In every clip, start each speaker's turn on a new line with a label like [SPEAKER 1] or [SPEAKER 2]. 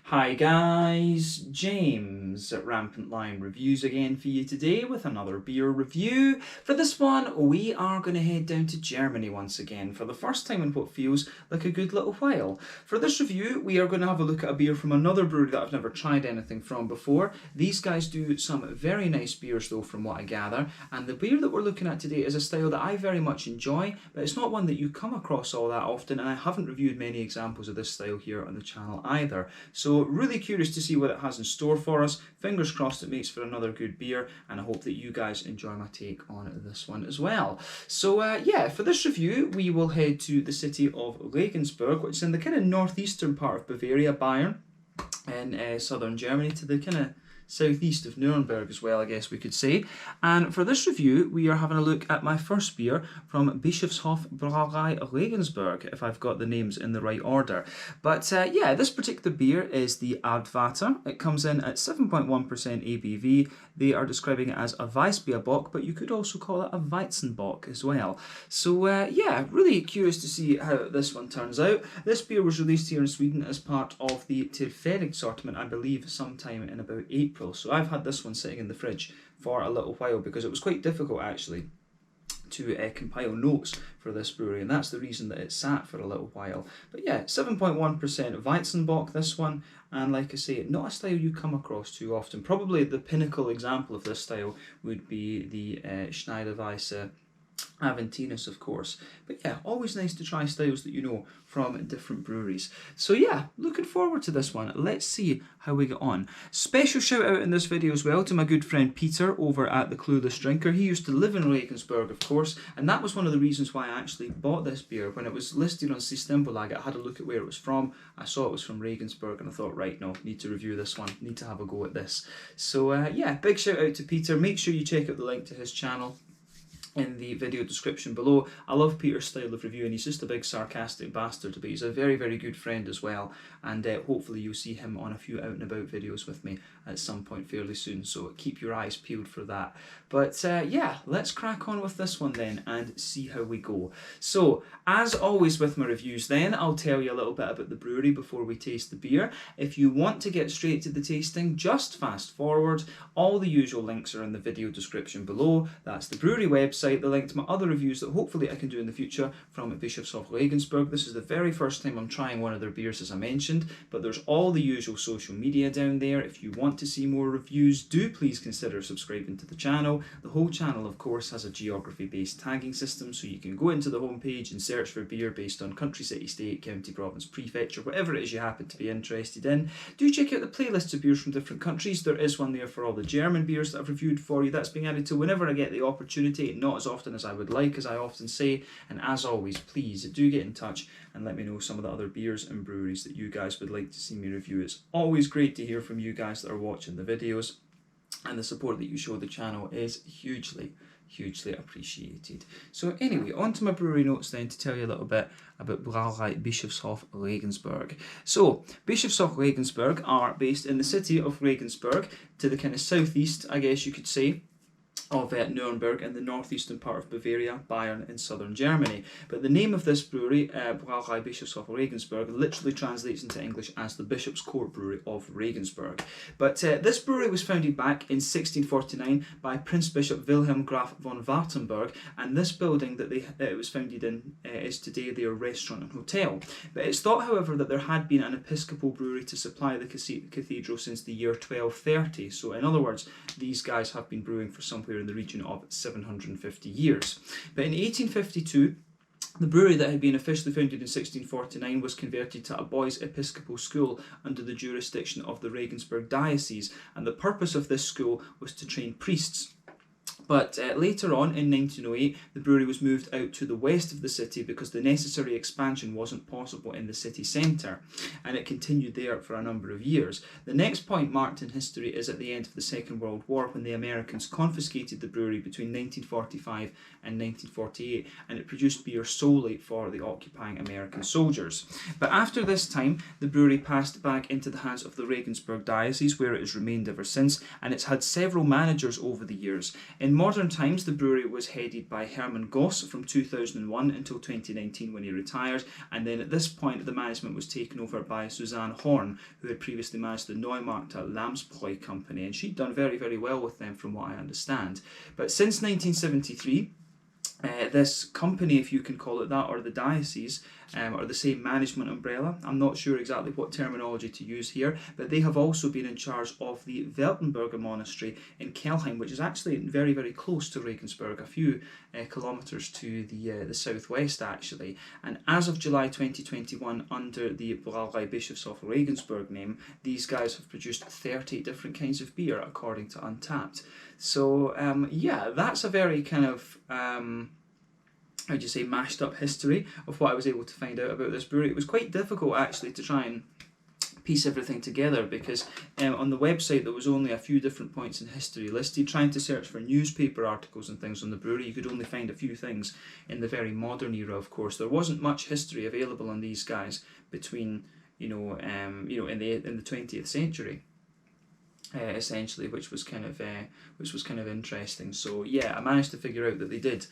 [SPEAKER 1] Hi guys, James at RampantLionReviews again for you today with another beer review. For this one, we are going to head down to Germany once again for the first time in what feels like a good little while. For this review, we are going to have a look at a beer from another brewery that I've never tried anything from before. These guys do some very nice beers though from what I gather, and the beer that we're looking at today is a style that I very much enjoy, but it's not one that you come across all that often, and I haven't reviewed many examples of this style here on the channel either. So really curious to see what it has in store for us. Fingers crossed it makes for another good beer, and I hope that you guys enjoy my take on this one as well. So yeah, for this review we will head to the city of Regensburg, which is in the kind of northeastern part of Bavaria, Bayern, in southern Germany, to the kind of southeast of Nuremberg as well, I guess we could say. And for this review, we are having a look at my first beer from Bischofshof Brauerei Regensburg, if I've got the names in the right order. But yeah, this particular beer is the Altvater. It comes in at 7.1% ABV. They are describing it as a Weissbierbock, but you could also call it a Weizenbock as well. So yeah, really curious to see how this one turns out. This beer was released here in Sweden as part of the Tillfällig assortment, I believe, sometime in about April. So I've had this one sitting in the fridge for a little while because it was quite difficult actually to compile notes for this brewery, and that's the reason that it sat for a little while. But yeah, 7.1% Weizenbock, this one, and like I say, not a style you come across too often. Probably the pinnacle example of this style would be the Schneiderweisse Aventinus, of course. But yeah, always nice to try styles that you know from different breweries. So yeah, looking forward to this one. Let's see how we get on. Special shout out in this video as well to my good friend Peter over at The Clueless Drinker. He used to live in Regensburg, of course, and that was one of the reasons why I actually bought this beer. When it was listed on Systembolaget, I had a look at where it was from. I saw it was from Regensburg and I thought, right, no, need to review this one, need to have a go at this. So yeah, big shout out to Peter. Make sure you check out the link to his channel in the video description below. I love Peter's style of reviewing. He's just a big sarcastic bastard, but he's a very, very good friend as well, and hopefully you'll see him on a few out and about videos with me at some point fairly soon, so keep your eyes peeled for that. But yeah, let's crack on with this one then and see how we go. So, as always with my reviews then, I'll tell you a little bit about the brewery before we taste the beer. If you want to get straight to the tasting, just fast forward. All the usual links are in the video description below. That's the brewery website, the link to my other reviews that hopefully I can do in the future from Bischofshof Regensburg. This is the very first time I'm trying one of their beers, as I mentioned, but there's all the usual social media down there. If you want to see more reviews, do please consider subscribing to the channel. The whole channel, of course, has a geography-based tagging system, so you can go into the homepage and search for beer based on country, city, state, county, province, prefecture, whatever it is you happen to be interested in. Do check out the playlists of beers from different countries. There is one there for all the German beers that I've reviewed for you. That's being added to whenever I get the opportunity, not as often as I would like, as I often say. And as always, please do get in touch and let me know some of the other beers and breweries that you guys would like to see me review. It's always great to hear from you guys that are watching the videos, and the support that you show the channel is hugely appreciated. So anyway, on to my brewery notes then to tell you a little bit about Brauerei Bischofshof Regensburg. So, Bischofshof Regensburg are based in the city of Regensburg, to the kind of southeast, I guess you could say, of Nuremberg in the northeastern part of Bavaria, Bayern in southern Germany. But the name of this brewery, Brauerei Bischofshof Regensburg, literally translates into English as the Bishop's Court Brewery of Regensburg. But this brewery was founded back in 1649 by Prince Bishop Wilhelm Graf von Wartenberg, and this building that it was founded in is today their restaurant and hotel. But it's thought, however, that there had been an Episcopal brewery to supply the cathedral since the year 1230. So in other words, these guys have been brewing for somewhere in the region of 750 years. But in 1852, the brewery that had been officially founded in 1649 was converted to a boys' Episcopal school under the jurisdiction of the Regensburg Diocese, and the purpose of this school was to train priests. But later on, in 1908, the brewery was moved out to the west of the city because the necessary expansion wasn't possible in the city centre, and it continued there for a number of years. The next point marked in history is at the end of the Second World War, when the Americans confiscated the brewery between 1945 and 1948, and it produced beer solely for the occupying American soldiers. But after this time, the brewery passed back into the hands of the Regensburg Diocese, where it has remained ever since, and it's had several managers over the years. In In modern times, the brewery was headed by Hermann Goss from 2001 until 2019 when he retired, and then at this point the management was taken over by Susanne Horn, who had previously managed the Neumarkter Lamsbräu company, and she'd done very, very well with them from what I understand. But since 1973, this company, if you can call it that, or the diocese, or the same management umbrella, I'm not sure exactly what terminology to use here, but they have also been in charge of the Weltenberger Monastery in Kelheim, which is actually very, very close to Regensburg, a few kilometres to the southwest actually. And as of July 2021, under the Brauerei Bischofshof Regensburg name, these guys have produced 30 different kinds of beer according to Untappd. So yeah, that's a very kind of how do you say, mashed up history of what I was able to find out about this brewery. It was quite difficult actually to try and piece everything together because on the website there was only a few different points in history listed. Trying to search for newspaper articles and things on the brewery, you could only find a few things in the very modern era. Of course, there wasn't much history available on these guys between in the 20th century. Essentially, which was kind of interesting. So yeah, I managed to figure out that they did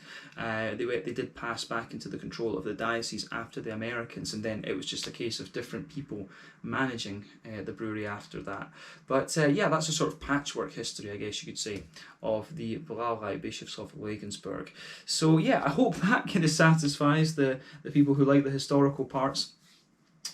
[SPEAKER 1] pass back into the control of the diocese after the Americans, and then it was just a case of different people managing the brewery after that. But yeah, that's a sort of patchwork history, I guess you could say, of the Brauerei Bischofshof Regensburg. So yeah, I hope that kind of satisfies the people who like the historical parts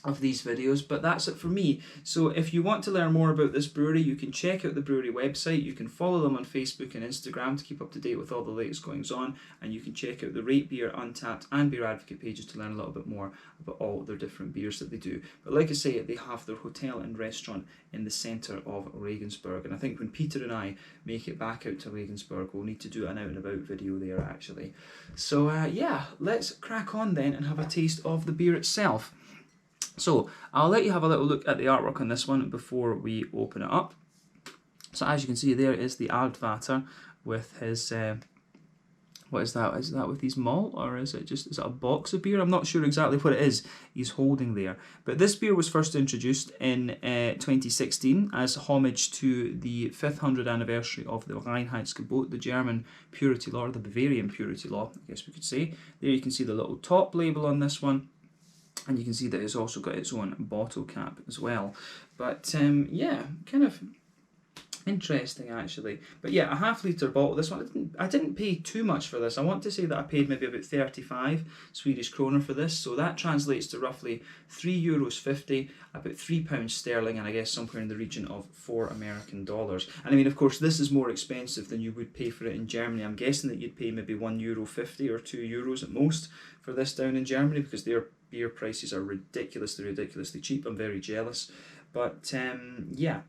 [SPEAKER 1] of these videos, but that's it for me. So if you want to learn more about this brewery, you can check out the brewery website, you can follow them on Facebook and Instagram to keep up to date with all the latest goings on, and you can check out the Rate Beer, Untappd and Beer Advocate pages to learn a little bit more about all their different beers that they do. But like I say, they have their hotel and restaurant in the centre of Regensburg, and I think when Peter and I make it back out to Regensburg, we'll need to do an out and about video there actually. So yeah, let's crack on then and have a taste of the beer itself. So I'll let you have a little look at the artwork on this one before we open it up. So as you can see, there is the Altvater with his, what is that? Is that with his malt, or is it a box of beer? I'm not sure exactly what it is he's holding there. But this beer was first introduced in 2016 as homage to the 500th anniversary of the Reinheitsgebot, the German purity law, or the Bavarian purity law, I guess we could say. There you can see the little top label on this one. And you can see that it's also got its own bottle cap as well. But yeah, kind of interesting actually. But yeah, a half-litre bottle. This one, I didn't pay too much for this. I want to say that I paid maybe about 35 Swedish kronor for this. So that translates to roughly €3.50, about £3 sterling, and I guess somewhere in the region of $4 American. And I mean, of course, this is more expensive than you would pay for it in Germany. I'm guessing that you'd pay maybe €1.50 or €2 at most for this down in Germany, because their beer prices are ridiculously cheap. I'm very jealous. But yeah,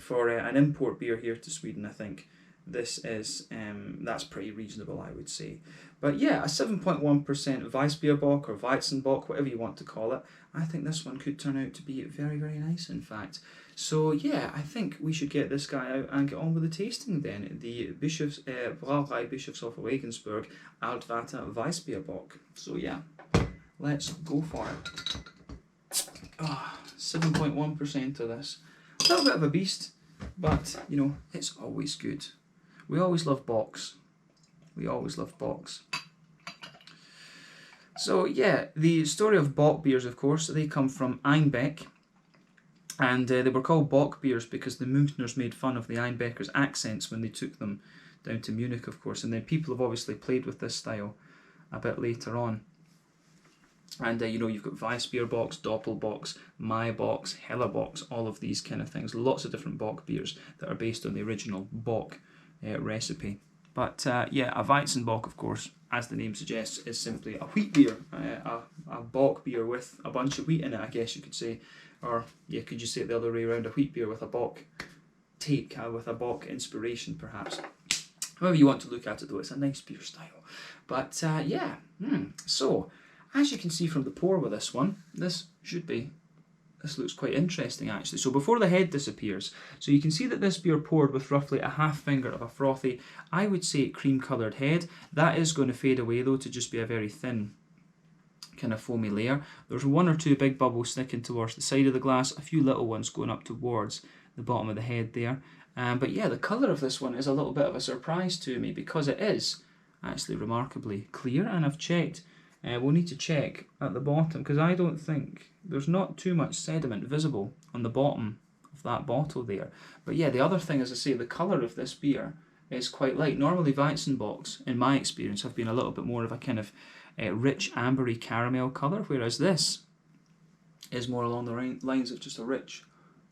[SPEAKER 1] for an import beer here to Sweden, I think this is that's pretty reasonable, I would say. But yeah, a 7.1% Weissbierbock or Weizenbock, whatever you want to call it. I think this one could turn out to be very, very nice, in fact. So yeah, I think we should get this guy out and get on with the tasting then. The Brauerei Bischofshof Regensburg Altvater Weissbierbock. So yeah, let's go for it. 7.1% of this. A little bit of a beast, but you know, it's always good. We always love bocks. We always love bocks. So yeah, the story of bock beers, of course, they come from Einbeck. And they were called bock beers because the Münchners made fun of the Einbeckers' accents when they took them down to Munich, of course. And then people have obviously played with this style a bit later on. And you know, you've got Weissbierbocks, Doppelbocks, Maibocks, Hellerbocks, all of these kind of things. Lots of different bock beers that are based on the original bock recipe. But yeah, a Weizenbock, of course, as the name suggests, is simply a wheat beer, a bock beer with a bunch of wheat in it, I guess you could say. Or yeah, could you say it the other way around, a wheat beer with a bock take, with a bock inspiration perhaps. However you want to look at it though, it's a nice beer style. But yeah, so as you can see from the pour with this one, this looks quite interesting actually. So before the head disappears, so you can see that this beer poured with roughly a half finger of a frothy, I would say cream coloured head. That is going to fade away though to just be a very thin kind of foamy layer. There's one or two big bubbles sticking towards the side of the glass, a few little ones going up towards the bottom of the head there, But yeah, the colour of this one is a little bit of a surprise to me because it is actually remarkably clear, and I've checked. We'll need to check at the bottom because I don't think there's not too much sediment visible on the bottom of that bottle there. But yeah, the other thing, as I say, the colour of this beer is quite light. Normally Weizenbocks, in my experience, have been a little bit more of a kind of rich ambery caramel colour, whereas this is more along the lines of just a rich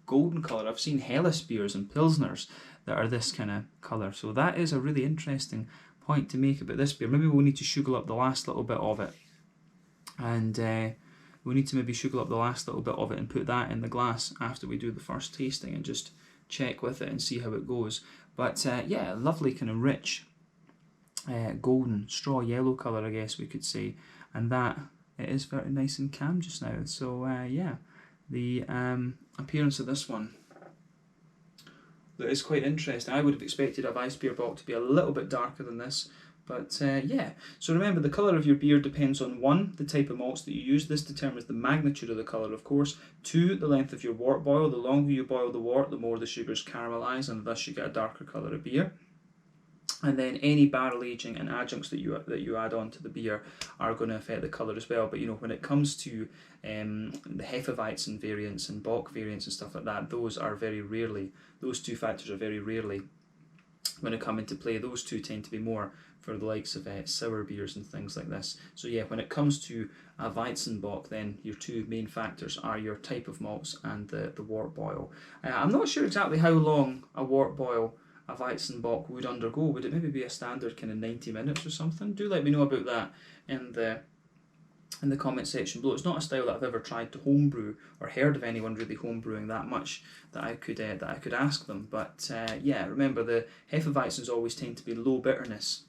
[SPEAKER 1] golden colour. I've seen Helles beers and Pilsners that are this kind of colour, so that is a really interesting point to make about this beer. Maybe we'll need to sugar up the last little bit of it, and we'll need to maybe sugar up the last little bit of it and put that in the glass after we do the first tasting and just check with it and see how it goes. But yeah, lovely kind of rich golden straw yellow colour, I guess we could say, and that it is very nice and calm just now. So yeah, the appearance of this one, that is quite interesting. I would have expected a Weissbierbock to be a little bit darker than this, but yeah. So remember, the colour of your beer depends on 1, the type of malts that you use. This determines the magnitude of the colour, of course. 2, the length of your wort boil. The longer you boil the wort, the more the sugars caramelise, and thus you get a darker colour of beer. And then any barrel aging and adjuncts that you add on to the beer are going to affect the colour as well. But you know, when it comes to the Hefeweizen variants and Bock variants and stuff like that, those two factors are very rarely going to come into play. Those two tend to be more for the likes of sour beers and things like this. So yeah, when it comes to a Weizenbock, then your two main factors are your type of malts and the wort boil. I'm not sure exactly how long a wort boil a Weizenbock would undergo. Would it maybe be a standard kind of 90 minutes or something? Do let me know about that in the comment section below. It's not a style that I've ever tried to homebrew or heard of anyone really homebrewing that much that I could ask them. But yeah, remember the Hefeweizens always tend to be low bitterness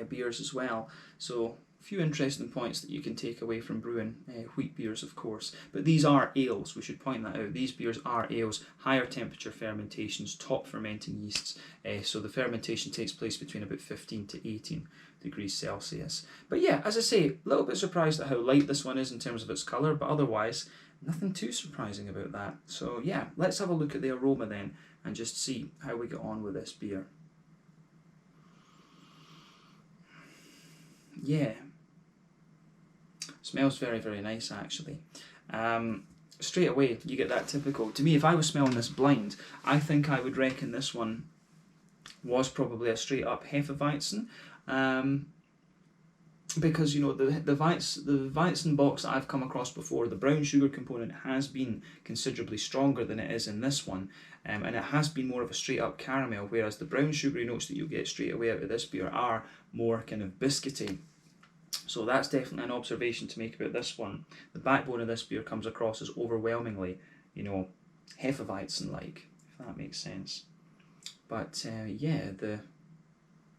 [SPEAKER 1] beers as well. So a few interesting points that you can take away from brewing wheat beers, of course. But these are ales, we should point that out. These beers are ales, higher temperature fermentations, top fermenting yeasts. So the fermentation takes place between about 15 to 18 degrees Celsius. But yeah, as I say, a little bit surprised at how light this one is in terms of its colour, but otherwise nothing too surprising about that. So yeah, let's have a look at the aroma then and just see how we get on with this beer. Yeah, smells very, very nice actually. Straight away you get that typical, to me, if I was smelling this blind, I think I would reckon this one was probably a straight up Hefeweizen. Because you know the Weizenbocks that I've come across before, the brown sugar component has been considerably stronger than it is in this one, and it has been more of a straight up caramel, whereas the brown sugary notes that you'll get straight away out of this beer are more kind of biscuity. So that's definitely an observation to make about this one. The backbone of this beer comes across as overwhelmingly, you know, Hefeweizen like, if that makes sense. But yeah, the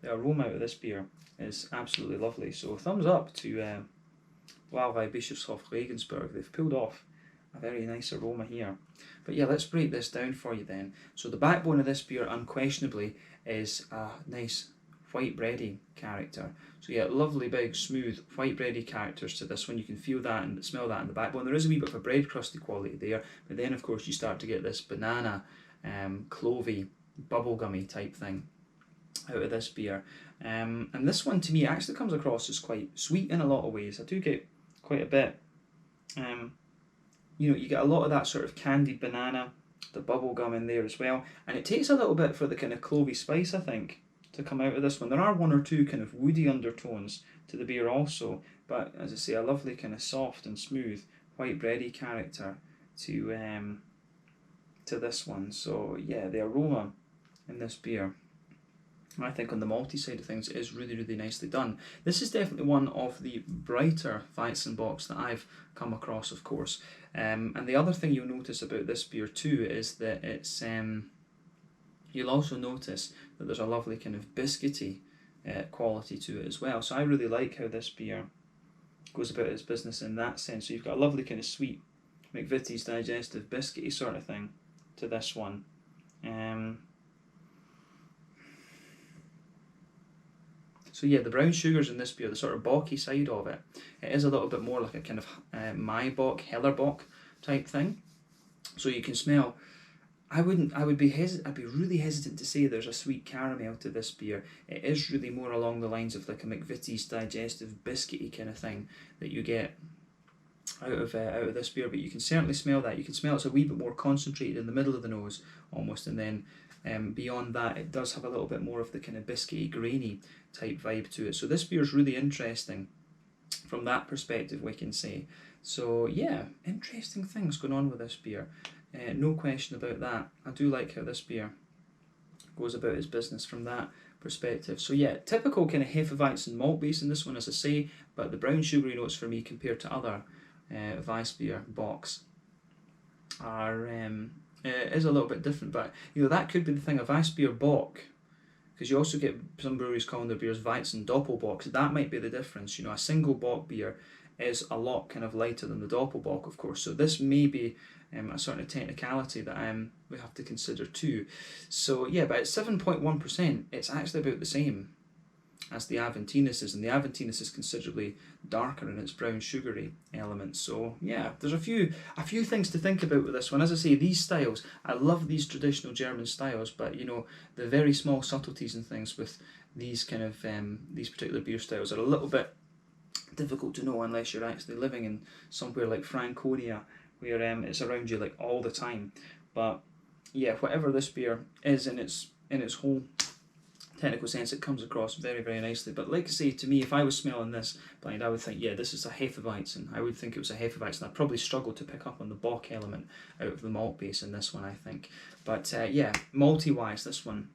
[SPEAKER 1] aroma out of this beer is absolutely lovely. So thumbs up to Brauerei Bischofshof Regensburg. They've pulled off a very nice aroma here. But yeah, let's break this down for you then. So the backbone of this beer unquestionably is a nice white bready character. So yeah, lovely big smooth white bready characters to this one. You can feel that and smell that in the backbone. There is a wee bit of a bread crusty quality there, but then of course you start to get this banana, clovey, bubblegummy type thing out of this beer. And this one to me actually comes across as quite sweet in a lot of ways. I do get quite a bit, you know, you get a lot of that sort of candied banana, the bubblegum in there as well, and it takes a little bit for the kind of clovey spice, I think, to come out of this one. There are one or two kind of woody undertones to the beer also, but as I say, a lovely kind of soft and smooth white bready character to this one. So yeah, the aroma in this beer, I think on the malty side of things, is really, really nicely done. This is definitely one of the brighter Weizenbocks that I've come across, of course. And the other thing you'll notice about this beer too is that it's you'll also notice that there's a lovely kind of biscuity quality to it as well. So I really like how this beer goes about its business in that sense. So you've got a lovely kind of sweet McVitie's digestive biscuity sort of thing to this one. So yeah, the brown sugars in this beer, the sort of bocky side of it, it is a little bit more like a kind of Maibock, Hellerbock type thing. So you can smell I'd be really hesitant to say there's a sweet caramel to this beer. It is really more along the lines of like a McVitie's digestive biscuity kind of thing that you get out of this beer, but you can certainly smell that. You can smell it's a wee bit more concentrated in the middle of the nose almost, and then beyond that it does have a little bit more of the kind of biscuity, grainy type vibe to it. So this beer is really interesting from that perspective, we can say. So yeah, interesting things going on with this beer. No question about that. I do like how this beer goes about its business from that perspective. So yeah, typical kind of Hefeweizen malt base in this one, as I say, but the brown sugary notes for me compared to other Weissbierbocks are is a little bit different. But you know, that could be the thing. A Weissbierbock, because you also get some breweries calling their beers Weizen Doppelbock. That might be the difference. You know, a single bock beer is a lot kind of lighter than the Doppelbock, of course. So this may be a sort of technicality that we have to consider too. So yeah, but at 7.1%, it's actually about the same as the Aventinus is, and the Aventinus is considerably darker in its brown sugary elements. So yeah, there's a few things to think about with this one. As I say, these styles, I love these traditional German styles, but you know, the very small subtleties and things with these kind of these particular beer styles are a little bit difficult to know unless you're actually living in somewhere like Franconia, where it's around you like all the time. But yeah, whatever this beer is in its whole technical sense, it comes across very, very nicely. But like I say, to me, if I was smelling this blind, I would think, yeah, this is a Hefeweizen. I would think it was a Hefeweizen. I'd probably struggle to pick up on the bock element out of the malt base in this one, I think. But yeah, malty wise, this one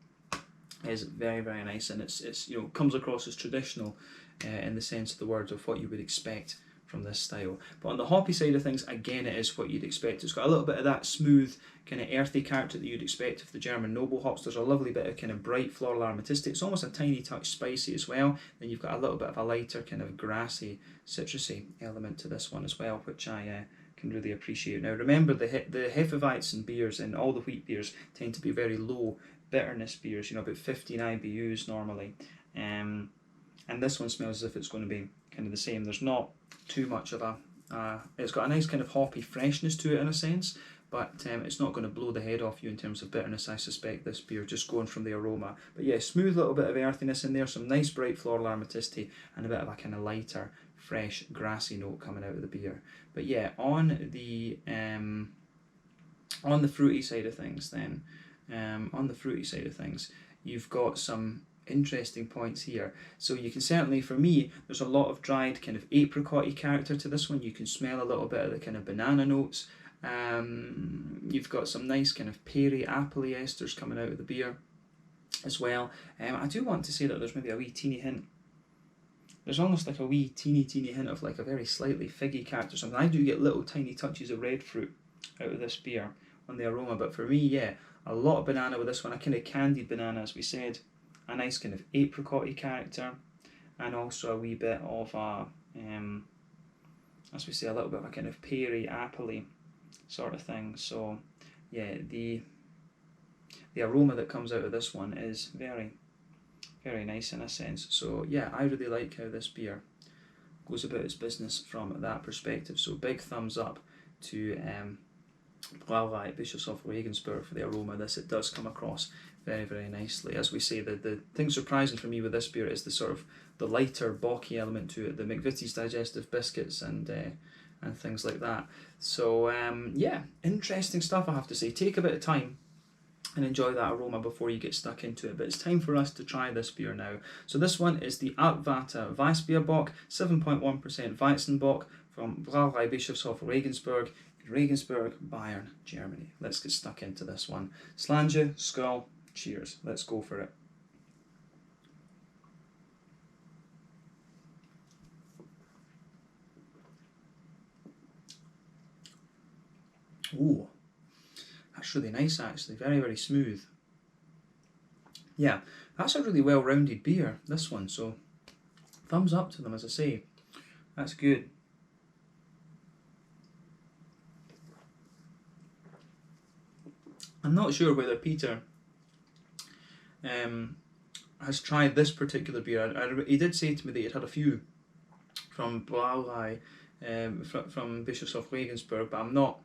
[SPEAKER 1] is very, very nice, and it's you know, comes across as traditional in the sense of the word of what you would expect from this style. But on the hoppy side of things, again, it is what you'd expect. It's got a little bit of that smooth kind of earthy character that you'd expect of the German noble hops. There's a lovely bit of kind of bright floral aromaticity. It's almost a tiny touch spicy as well. Then you've got a little bit of a lighter kind of grassy, citrusy element to this one as well, which I can really appreciate. Now remember, the Hefeweizen beers and all the wheat beers tend to be very low bitterness beers, you know, about 15 IBUs normally. And this one smells as if it's going to be kind of the same. There's not too much of a it's got a nice kind of hoppy freshness to it in a sense, but it's not going to blow the head off you in terms of bitterness, I suspect, this beer, just going from the aroma. But yeah, smooth little bit of earthiness in there, some nice bright floral aromaticity, and a bit of a kind of lighter, fresh, grassy note coming out of the beer. But yeah, on the fruity side of things then, you've got some interesting points here. So you can certainly, for me, there's a lot of dried kind of apricot-y character to this one. You can smell a little bit of the kind of banana notes. You've got some nice kind of peary, apple-y esters coming out of the beer as well. I do want to say that there's maybe a wee teeny hint. There's almost like a wee teeny hint of like a very slightly figgy character or something. I do get little tiny touches of red fruit out of this beer on the aroma, but for me, yeah, a lot of banana with this one, a kind of candied banana, as we said, a nice kind of apricot-y character, and also a wee bit of a, as we say, a little bit of a kind of peary, apple-y sort of thing. So yeah, the aroma that comes out of this one is very, very nice in a sense. So yeah, I really like how this beer goes about its business from that perspective. So big thumbs up to Brauerei Bischofshof Regensburg for the aroma. It does come across very, very nicely. As we say, the thing surprising for me with this beer is the sort of the lighter bocky element to it, the McVitie's digestive biscuits and things like that. So yeah, interesting stuff, I have to say. Take a bit of time and enjoy that aroma before you get stuck into it. But it's time for us to try this beer now. So this one is the Altvater Weissbierbock, 7.1% Weizenbock from Brauerei Bischofshof Regensburg in Regensburg, Bayern, Germany. Let's get stuck into this one. Slange, skull, cheers. Let's go for it. Ooh, that's really nice actually. Very, very smooth. Yeah, that's a really well-rounded beer, this one. So thumbs up to them, as I say. That's good. I'm not sure whether Peter has tried this particular beer. He did say to me that he'd had a few from Brauerei, from Bischofshof Regensburg, but I'm not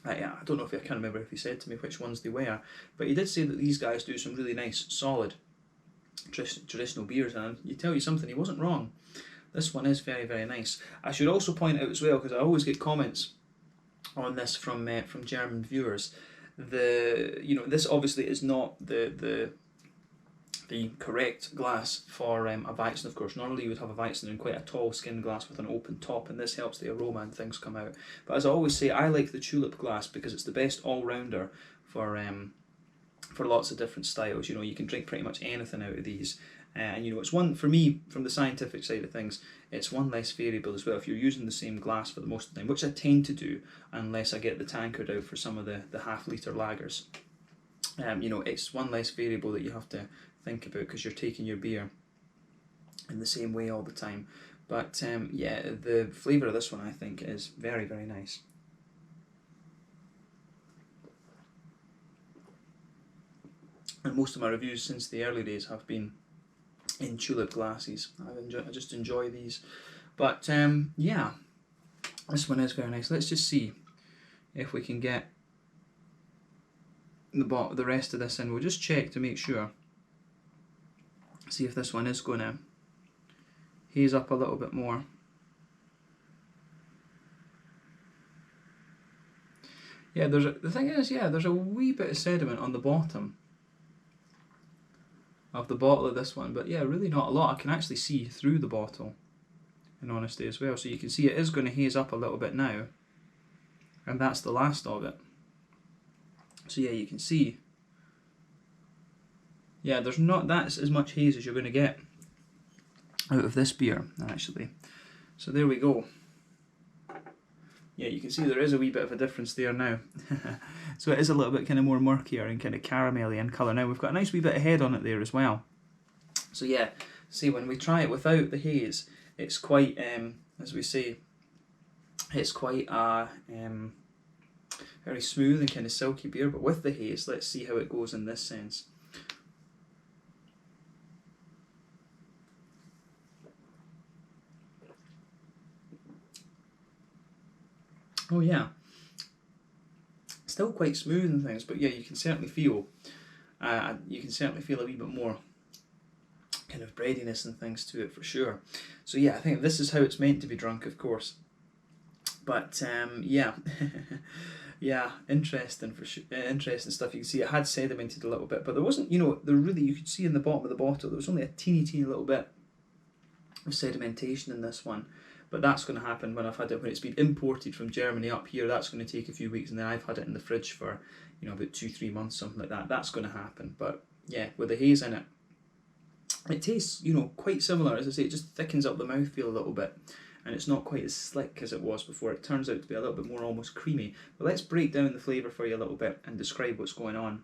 [SPEAKER 1] I don't know if I can't remember if he said to me which ones they were, but he did say that these guys do some really nice, solid traditional beers, and you tell you something, he wasn't wrong. This one is very, very nice. I should also point out as well, because I always get comments on this from German viewers. This obviously is not the correct glass for a Weizen, of course. Normally you would have a Weizen in quite a tall skin glass with an open top, and this helps the aroma and things come out. But as I always say, I like the tulip glass because it's the best all-rounder for lots of different styles. You can drink pretty much anything out of these. And it's one, for me, from the scientific side of things, it's one less variable as well. If you're using the same glass for the most of the time, which I tend to do unless I get the tankard out for some of the half-litre lagers. It's one less variable that you have to think about because you're taking your beer in the same way all the time. But yeah, the flavour of this one I think is very, very nice. And most of my reviews since the early days have been in tulip glasses. I just enjoy these. But yeah, this one is very nice. Let's just see if we can get the rest of this in. We'll just check to make sure. See if this one is going to haze up a little bit more. Yeah, the thing is, yeah, there's a wee bit of sediment on the bottom of the bottle of this one, but yeah, really not a lot. I can actually see through the bottle, in honesty as well, so you can see it is going to haze up a little bit now, and that's the last of it. So yeah, you can see, yeah, there's not that's as much haze as you're going to get out of this beer, actually. So there we go. Yeah, you can see there is a wee bit of a difference there now. So it is a little bit kind of more murkier and kind of caramelly in colour. Now we've got a nice wee bit of head on it there as well. So yeah, see, when we try it without the haze, it's quite, as we say, it's quite a very smooth and kind of silky beer. But with the haze, let's see how it goes in this sense. Oh yeah, still quite smooth and things, but yeah, you can certainly feel a wee bit more kind of breadiness and things to it for sure. So yeah, I think this is how it's meant to be drunk, of course. But yeah, yeah, interesting for sure. Interesting stuff. You can see it had sedimented a little bit, but there wasn't, you could see in the bottom of the bottle there was only a teeny little bit of sedimentation in this one. But that's going to happen when when it's been imported from Germany up here. That's going to take a few weeks, and then I've had it in the fridge for, about 2-3 months, something like that. That's going to happen. But yeah, with the haze in it, it tastes, quite similar. As I say, it just thickens up the mouthfeel a little bit, and it's not quite as slick as it was before. It turns out to be a little bit more almost creamy. But let's break down the flavour for you a little bit and describe what's going on.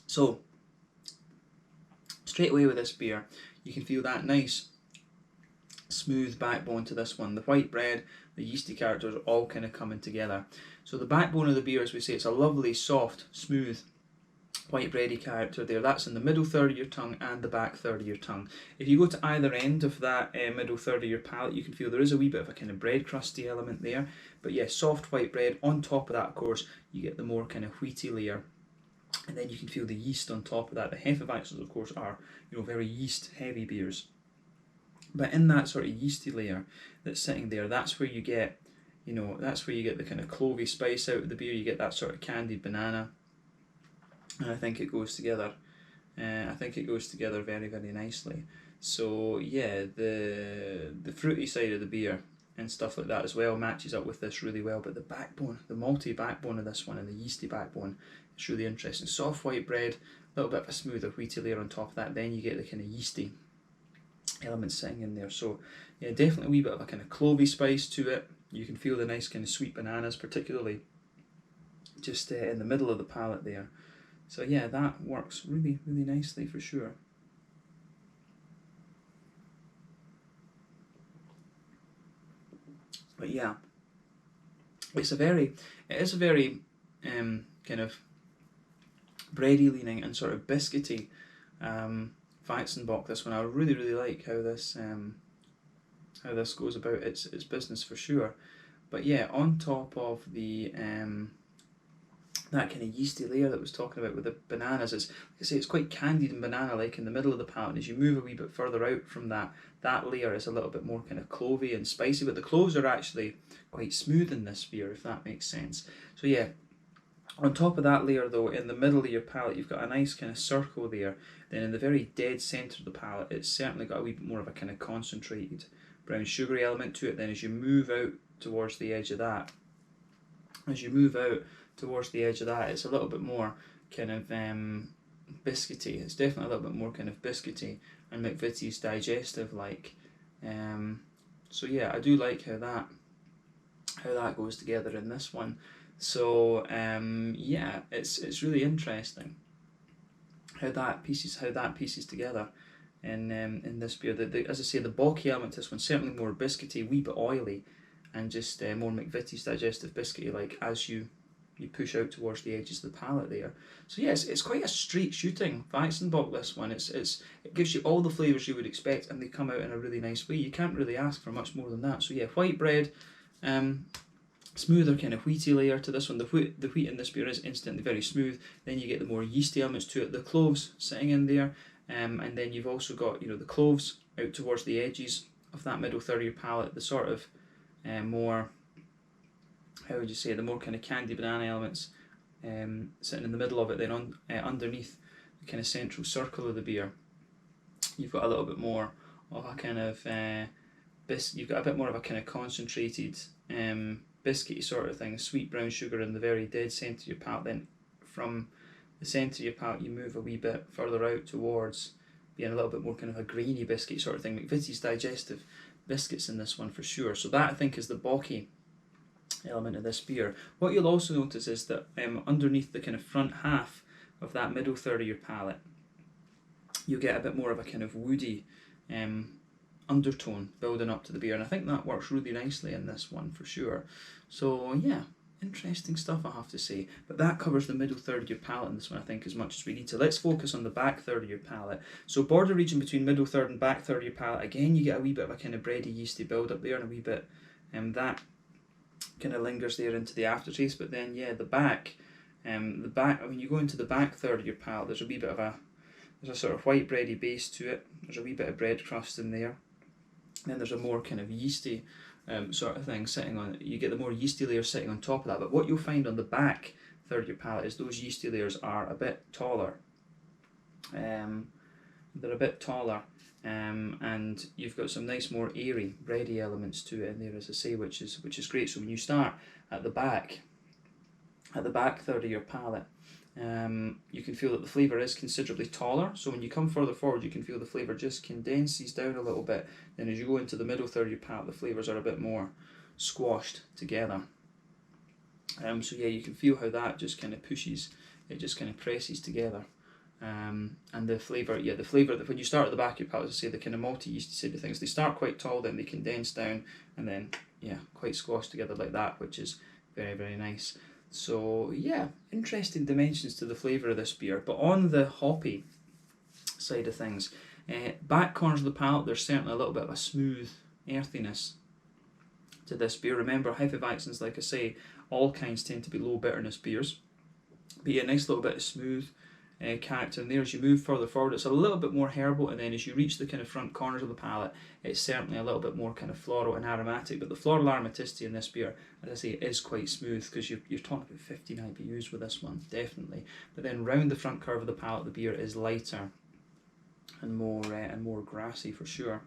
[SPEAKER 1] So, straight away with this beer, you can feel that nice smooth backbone to this one. The white bread, the yeasty characters are all kind of coming together. So the backbone of the beer, as we say, it's a lovely, soft, smooth, white bready character there. That's in the middle third of your tongue and the back third of your tongue. If you go to either end of that middle third of your palate, you can feel there is a wee bit of a kind of bread crusty element there. But yeah, soft white bread. On top of that, of course, you get the more kind of wheaty layer. And then you can feel the yeast on top of that. The Hefeweizens, of course, are very yeast-heavy beers. But in that sort of yeasty layer that's sitting there, that's where you get, the kind of clovey spice out of the beer. You get that sort of candied banana, and I think it goes together. Very, very nicely. So yeah, the fruity side of the beer and stuff like that as well matches up with this really well. But the backbone, the malty backbone of this one and the yeasty backbone, it's really interesting. Soft white bread, a little bit of a smoother wheaty layer on top of that, then you get the kind of yeasty elements sitting in there. So yeah, definitely a wee bit of a kind of clovey spice to it. You can feel the nice kind of sweet bananas, particularly just in the middle of the palate there. So yeah, that works really, really nicely for sure. But yeah, it is a very kind of bready leaning and sort of biscuity Weizenbock. This one, I really, really like how this this goes about its business for sure. But yeah, on top of the that kind of yeasty layer that I was talking about with the bananas, is, like I say, it's quite candied and banana-like in the middle of the palate. And as you move a wee bit further out from that, that layer is a little bit more kind of clovey and spicy, but the cloves are actually quite smooth in this beer, if that makes sense. So yeah, on top of that layer though, in the middle of your palate, you've got a nice kind of circle there. Then in the very dead centre of the palate, it's certainly got a wee bit more of a kind of concentrated brown sugary element to it. Then as you move out towards the edge of that, it's a little bit more kind of biscuity. It's definitely a little bit more kind of biscuity and McVitie's digestive like. So yeah, I do like how that goes together in this one. So yeah, it's really interesting how that pieces together in this beer. As I say, the bocky element to this one certainly more biscuity, wee bit oily, and just more McVitie's digestive biscuity like as you push out towards the edges of the palate there. So yes, it's quite a straight shooting Weizenbock, this one. It gives you all the flavours you would expect, and they come out in a really nice way. You can't really ask for much more than that. So yeah, white bread, smoother kind of wheaty layer to this one. The wheat in this beer is instantly very smooth. Then you get the more yeasty elements to it, the cloves sitting in there, and then you've also got, the cloves out towards the edges of that middle third of your palate, the sort of more, how would you say, the more kind of candy banana elements sitting in the middle of it. Then underneath the kind of central circle of the beer, you've got a little bit more of a kind of you've got a bit more of a kind of concentrated biscuity sort of thing, sweet brown sugar in the very dead centre of your palate. Then from the centre of your palate you move a wee bit further out towards being a little bit more kind of a grainy biscuit sort of thing. McVitie's digestive biscuits in this one for sure. So that, I think, is the bocky element of this beer. What you'll also notice is that underneath the kind of front half of that middle third of your palate, you get a bit more of a kind of woody undertone building up to the beer, and I think that works really nicely in this one for sure. So yeah, interesting stuff, I have to say. But that covers the middle third of your palate in this one, I think, as much as we need to. Let's focus on the back third of your palate. So border region between middle third and back third of your palate, again you get a wee bit of a kind of bready yeasty build up there, and a wee bit that kind of lingers there into the aftertaste. But then yeah, the back when you go into the back third of your palate, there's a sort of white bready base to it. There's a wee bit of bread crust in there. Then there's a more kind of yeasty sort of thing sitting on it. You get the more yeasty layers sitting on top of that. But what you'll find on the back third of your palate is those yeasty layers are a bit taller. They're a bit taller, and you've got some nice more airy, bready elements to it in there, as I say, which is great. So when you start at the back third of your palate, you can feel that the flavour is considerably taller. So when you come further forward, you can feel the flavour just condenses down a little bit. Then as you go into the middle third of your palate, the flavours are a bit more squashed together. So yeah, you can feel how that just kind of pushes, it just kind of presses together. And the flavour that when you start at the back of your palate, as I say, the kind of malty yeasty side of things, they start quite tall, then they condense down, and then yeah, quite squashed together like that, which is very, very nice. So yeah, interesting dimensions to the flavour of this beer. But on the hoppy side of things, back corners of the palate, there's certainly a little bit of a smooth earthiness to this beer. Remember, Hefeweizens, like I say, all kinds tend to be low bitterness beers. But yeah, a nice little bit of smooth character in there. As you move further forward, it's a little bit more herbal, and then as you reach the kind of front corners of the palate, it's certainly a little bit more kind of floral and aromatic. But the floral aromaticity in this beer, as I say, is quite smooth, because you're talking about 15 IBUs with this one, definitely. But then round the front curve of the palate, the beer is lighter and more grassy for sure.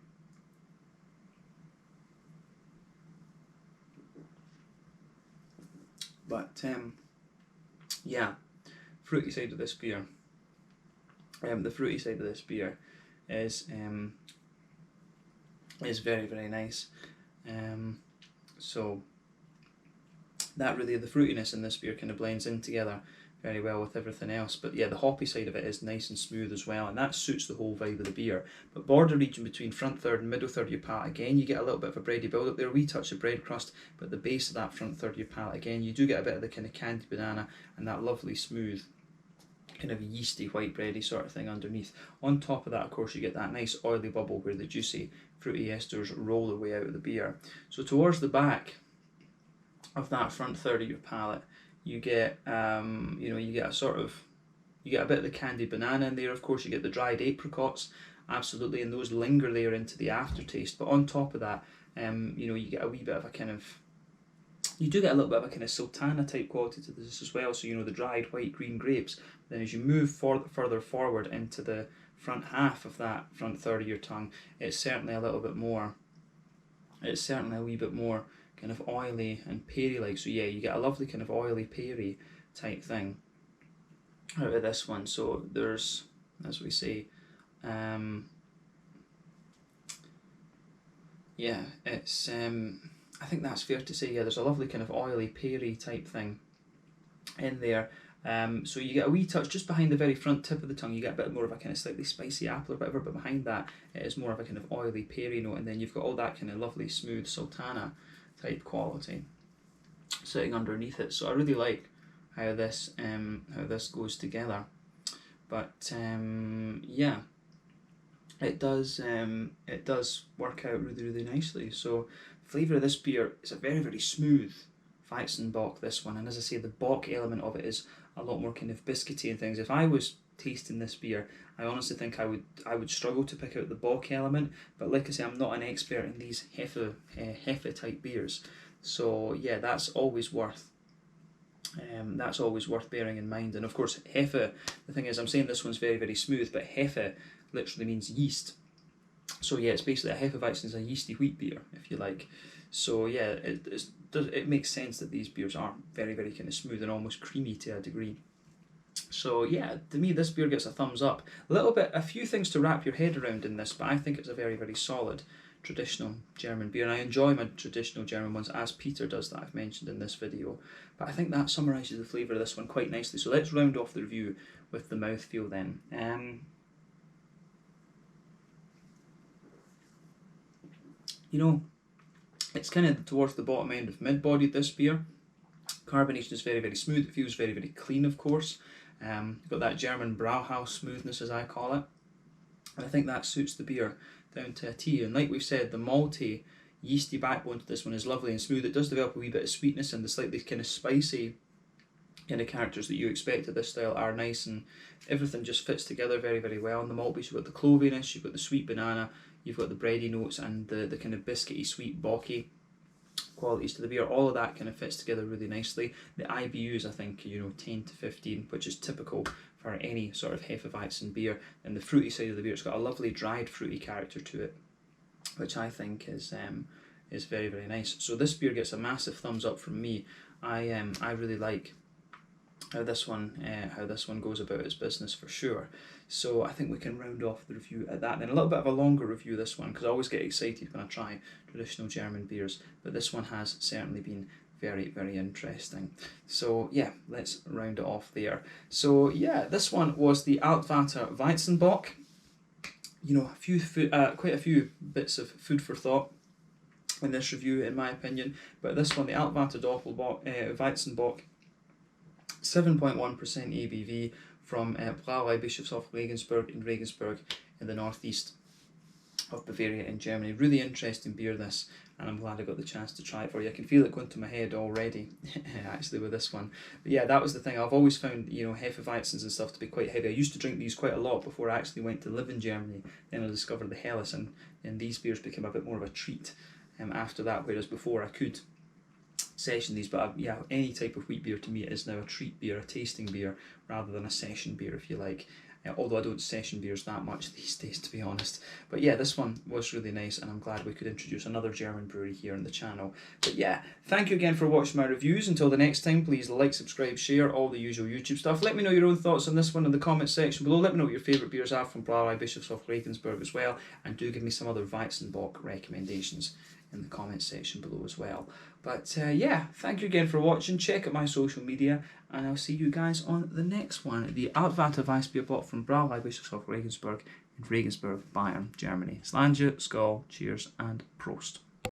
[SPEAKER 1] But yeah, fruity side of this beer. The fruity side of this beer is very, very nice. So that really, the fruitiness in this beer kind of blends in together very well with everything else. But yeah, the hoppy side of it is nice and smooth as well, and that suits the whole vibe of the beer. But border region between front third and middle third of your palate, again you get a little bit of a bready build up there, a wee touch of bread crust, but the base of that front third of your palate, again you do get a bit of the kind of candied banana and that lovely smooth kind of yeasty white bready sort of thing underneath. On top of that, of course, you get that nice oily bubble where the juicy fruity esters roll their way out of the beer. So towards the back of that front third of your palate, you get you get a sort of, you get a bit of the candied banana in there. Of course, you get the dried apricots, absolutely, and those linger there into the aftertaste. But on top of that, you get a wee bit of a kind of, you do get a little bit of a kind of sultana type quality to this as well. So the dried white green grapes. Then as you move further forward into the front half of that front third of your tongue, it's certainly a little bit more. It's certainly a wee bit more kind of oily and peary like. So yeah, you get a lovely kind of oily peary type thing out of this one. So there's, as we say, yeah, it's I think that's fair to say. Yeah, there's a lovely kind of oily peary type thing in there. So you get a wee touch just behind the very front tip of the tongue. You get a bit more of a kind of slightly spicy apple or whatever, but behind that it is more of a kind of oily peary note, and then you've got all that kind of lovely smooth sultana type quality sitting underneath it. So I really like how this goes together. But yeah, it does work out really nicely. So flavour of this beer is a very smooth Weizenbock, this one, and as I say, the bock element of it is a lot more kind of biscuity and things. If I was tasting this beer, I honestly think I would struggle to pick out the bock element, but like I say, I'm not an expert in these Hefe type beers, so yeah, that's always worth bearing in mind. And of course, Hefe, the thing is, I'm saying this one's very smooth, but Hefe literally means yeast. So yeah, it's basically a Hefeweizen is a yeasty wheat beer, if you like. So yeah, it makes sense that these beers are very kind of smooth and almost creamy to a degree. So yeah, to me this beer gets a thumbs up. A few things to wrap your head around in this, but I think it's a very solid traditional German beer, and I enjoy my traditional German ones, as Peter does, that I've mentioned in this video. But I think that summarises the flavour of this one quite nicely. So let's round off the review with the mouthfeel then. It's kind of towards the bottom end of mid-bodied, this beer. Carbonation is very smooth. It feels very clean, of course. Got that German Brauhaus smoothness, as I call it. And I think that suits the beer down to a T. And like we've said, the malty, yeasty backbone to this one is lovely and smooth. It does develop a wee bit of sweetness, and the slightly kind of spicy kind of characters that you expect of this style are nice, and everything just fits together very well. On the malt base, you've got the cloviness, you've got the sweet banana, you've got the bready notes, and the kind of biscuity, sweet, bocky qualities to the beer. All of that kind of fits together really nicely. The IBUs, I think, 10 to 15, which is typical for any sort of Hefeweizen beer. And the fruity side of the beer, it's got a lovely dried fruity character to it, which I think is very nice. So this beer gets a massive thumbs up from me. I really like how this one goes about its business for sure. So I think we can round off the review at that. Then a little bit of a longer review this one, because I always get excited when I try traditional German beers, but this one has certainly been very interesting. So yeah, let's round it off there. So yeah, this one was the Altvater Weizenbock. Quite a few bits of food for thought in this review, in my opinion. But this one, the Altvater Weizenbock, 7.1% ABV from Brauerei Bischofshof Regensburg in Regensburg in the northeast of Bavaria in Germany. Really interesting beer this, and I'm glad I got the chance to try it for you. I can feel it going to my head already, actually, with this one. But yeah, that was the thing. I've always found, Hefeweizens and stuff to be quite heavy. I used to drink these quite a lot before I actually went to live in Germany. Then I discovered the Helles, and these beers became a bit more of a treat after that, whereas before I could session these, but yeah, any type of wheat beer to me is now a treat beer, a tasting beer, rather than a session beer, if you like. Although I don't session beers that much these days, to be honest. But yeah, this one was really nice, and I'm glad we could introduce another German brewery here on the channel. But yeah, thank you again for watching my reviews. Until the next time, please like, subscribe, share, all the usual YouTube stuff. Let me know your own thoughts on this one in the comments section below. Let me know what your favourite beers are from Brauerei Bischofshof Regensburg as well, and do give me some other Weizenbock recommendations in the comments section below as well. But yeah, thank you again for watching. Check out my social media, and I'll see you guys on the next one. The Altvater Weissbierbock from Brauerei Bischofshof Regensburg in Regensburg, Bayern, Germany. Slange, Skål, cheers, and Prost.